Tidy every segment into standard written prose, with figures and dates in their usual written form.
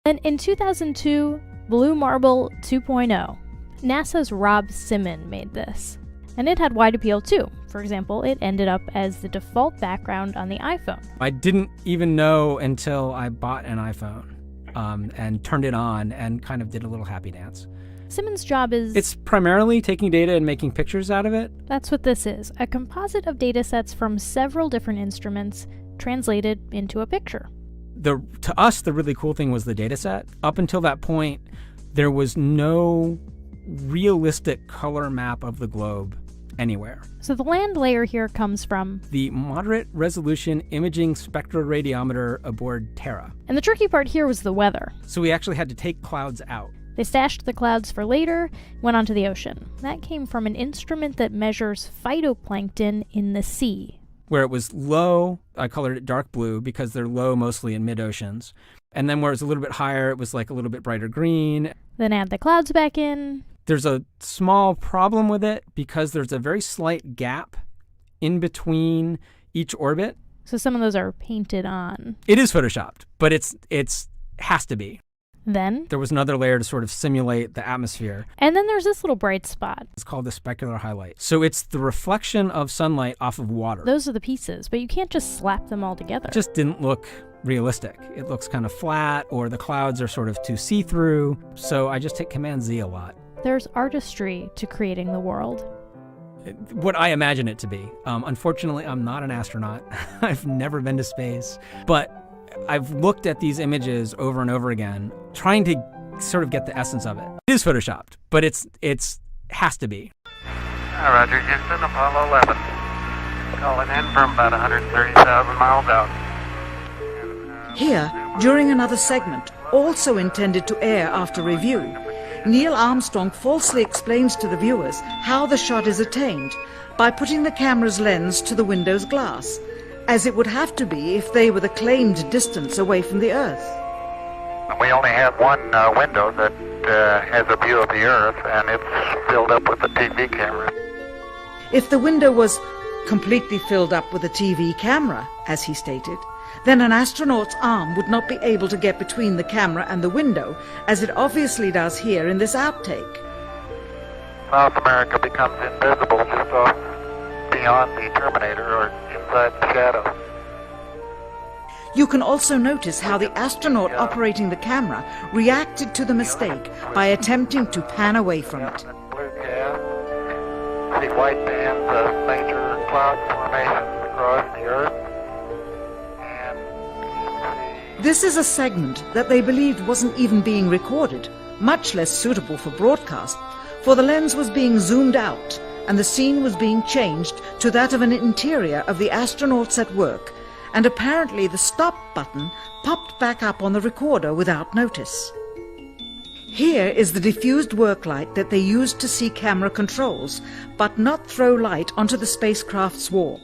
And in 2002, Blue Marble 2.0, NASA's Rob Simon made this. And it had wide appeal too. For example, it ended up as the default background on the iPhone. I didn't even know until I bought an iPhone and turned it on and kind of did a little happy dance. Simon's job is... It's primarily taking data and making pictures out of it. That's what this is, a composite of data sets from several different instruments translated into a picture. To us, the really cool thing was the data set. Up until that point, there was no realistic color map of the globe anywhere. So the land layer here comes from the Moderate Resolution Imaging Spectroradiometer aboard Terra. And the tricky part here was the weather. So we actually had to take clouds out. They stashed the clouds for later, went onto the ocean. That came from an instrument that measures phytoplankton in the sea. Where it was low, I colored it dark blue because they're low mostly in mid-oceans. And then where it was a little bit higher, it was like a little bit brighter green. Then add the clouds back in. There's a small problem with it because there's a very slight gap in between each orbit. So some of those are painted on. It is photoshopped, but it's has to be. Then there was another layer to sort of simulate the atmosphere. And then there's this little bright spot. It's called the specular highlight. So it's the reflection of sunlight off of water. Those are the pieces, but you can't just slap them all together. It just didn't look realistic. It looks kind of flat, or the clouds are sort of too see-through. So I just hit Command-Z a lot. There's artistry to creating the world. What I imagine it to be. Unfortunately, I'm not an astronaut. I've never been to space. But I've looked at these images over and over again, trying to sort of get the essence of it. It is photoshopped, but it's has to be. Roger, Houston, Apollo 11. Calling in from about 130,000 miles out. Here, during another segment, also intended to air after review, Neil Armstrong falsely explains to the viewers how the shot is attained by putting the camera's lens to the window's glass, as it would have to be if they were the claimed distance away from the Earth. We only have one window that has a view of the Earth, and it's filled up with a TV camera. If the window was completely filled up with a TV camera, as he stated, then an astronaut's arm would not be able to get between the camera and the window, as it obviously does here in this outtake. South America becomes invisible just off beyond the Terminator or inside the shadow. You can also notice how the astronaut operating the camera reacted to the mistake by attempting to pan away from it. Blue cast, see white bands of major cloud formations across the Earth. This is a segment that they believed wasn't even being recorded, much less suitable for broadcast, for the lens was being zoomed out and the scene was being changed to that of an interior of the astronauts at work, and apparently the stop button popped back up on the recorder without notice. Here is the diffused work light that they used to see camera controls, but not throw light onto the spacecraft's wall.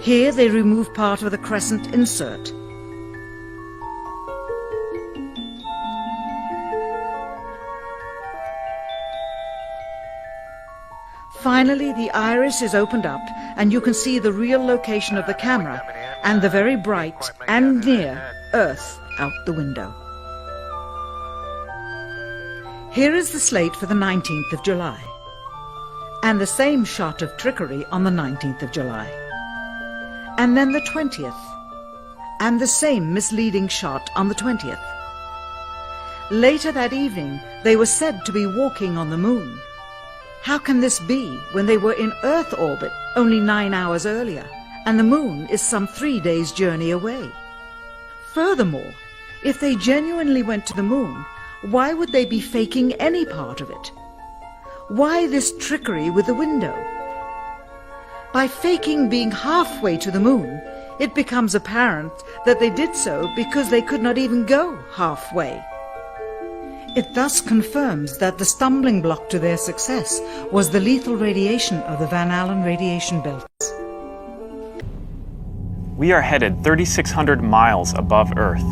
Here they remove part of the crescent insert. Finally, the iris is opened up and you can see the real location of the camera and the very bright and near Earth out the window. Here is the slate for the 19th of July, and the same shot of trickery on the 19th of July, and then the 20th, and the same misleading shot on the 20th. Later that evening, they were said to be walking on the moon. How can this be when they were in Earth orbit only 9 hours earlier, and the moon is some 3 days' journey away? Furthermore, if they genuinely went to the moon, why would they be faking any part of it? Why this trickery with the window? By faking being halfway to the moon, it becomes apparent that they did so because they could not even go halfway. It thus confirms that the stumbling block to their success was the lethal radiation of the Van Allen radiation belts. We are headed 3,600 miles above Earth,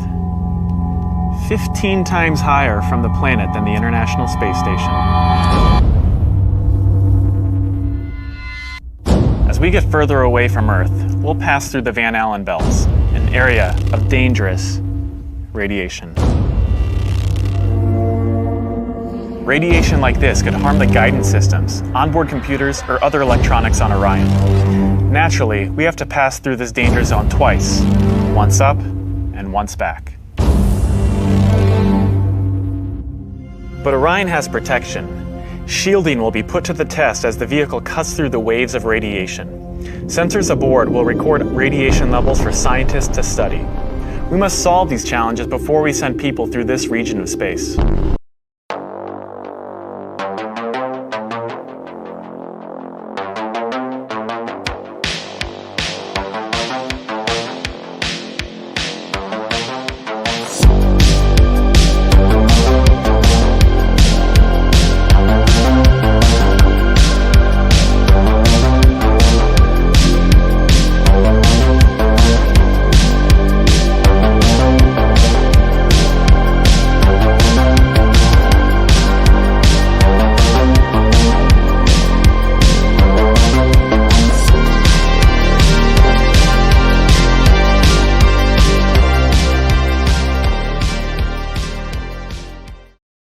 15 times higher from the planet than the International Space Station. As we get further away from Earth, we'll pass through the Van Allen belts, an area of dangerous radiation. Radiation like this could harm the guidance systems, onboard computers, or other electronics on Orion. Naturally, we have to pass through this danger zone twice, once up and once back. But Orion has protection. Shielding will be put to the test as the vehicle cuts through the waves of radiation. Sensors aboard will record radiation levels for scientists to study. We must solve these challenges before we send people through this region of space.